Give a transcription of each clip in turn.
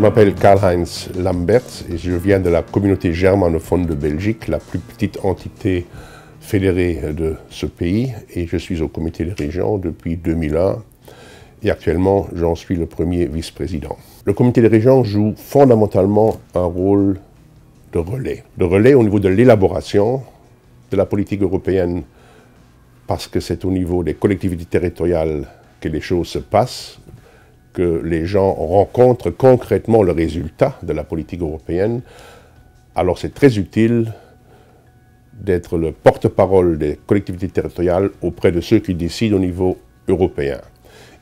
m'appelle Karl-Heinz Lamberts et je viens de la communauté germanophone de Belgique, la plus petite entité fédérée de ce pays, et je suis au comité des régions depuis 2001 et actuellement j'en suis le premier vice-président. Le comité des régions joue fondamentalement un rôle de relais au niveau de l'élaboration de la politique européenne, parce que c'est au niveau des collectivités territoriales que les choses se passent, que les gens rencontrent concrètement le résultat de la politique européenne. Alors c'est très utile d'être le porte-parole des collectivités territoriales auprès de ceux qui décident au niveau européen.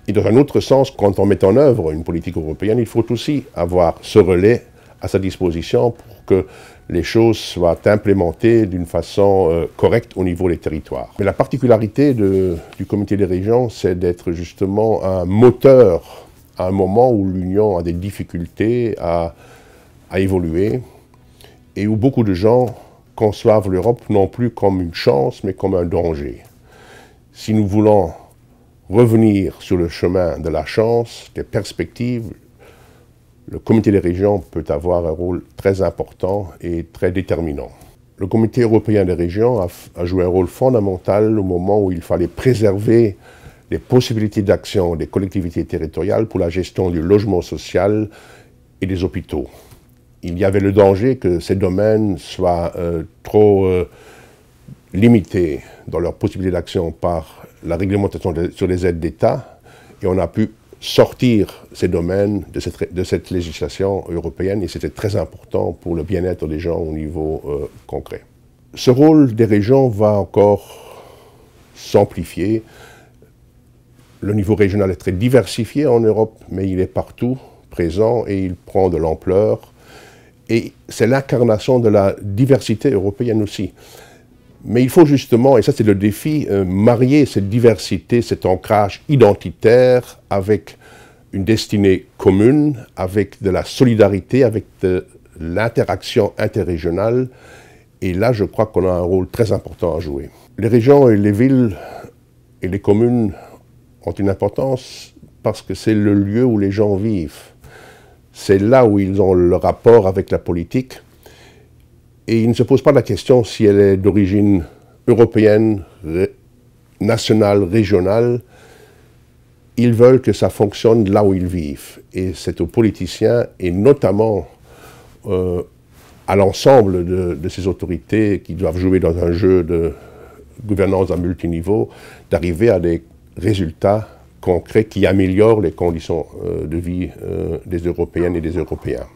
Et dans un autre sens, quand on met en œuvre une politique européenne, il faut aussi avoir ce relais à sa disposition pour que les choses soient implémentées d'une façon correcte au niveau des territoires. Mais la particularité du comité des régions, c'est d'être justement un moteur à un moment où l'Union a des difficultés à évoluer et où beaucoup de gens conçoivent l'Europe non plus comme une chance, mais comme un danger. Si nous voulons revenir sur le chemin de la chance, des perspectives, le comité des régions peut avoir un rôle très important et très déterminant. Le comité européen des régions a joué un rôle fondamental au moment où il fallait préserver les possibilités d'action des collectivités territoriales pour la gestion du logement social et des hôpitaux. Il y avait le danger que ces domaines soient trop limités dans leurs possibilités d'action par la réglementation sur les aides d'État, et on a pu sortir ces domaines de cette législation européenne, et c'était très important pour le bien-être des gens au niveau concret. Ce rôle des régions va encore s'amplifier. Le niveau régional est très diversifié en Europe, mais il est partout présent et il prend de l'ampleur. Et c'est l'incarnation de la diversité européenne aussi. Mais il faut justement, et ça c'est le défi, marier cette diversité, cet ancrage identitaire avec une destinée commune, avec de la solidarité, avec de l'interaction interrégionale. Et là, je crois qu'on a un rôle très important à jouer. Les régions et les villes et les communes ont une importance parce que c'est le lieu où les gens vivent. C'est là où ils ont le rapport avec la politique. Et ils ne se posent pas la question si elle est d'origine européenne, nationale, régionale. Ils veulent que ça fonctionne là où ils vivent. Et c'est aux politiciens, et notamment à l'ensemble de ces autorités qui doivent jouer dans un jeu de gouvernance à multiniveau, d'arriver à des résultats concrets qui améliorent les conditions de vie des Européennes et des Européens.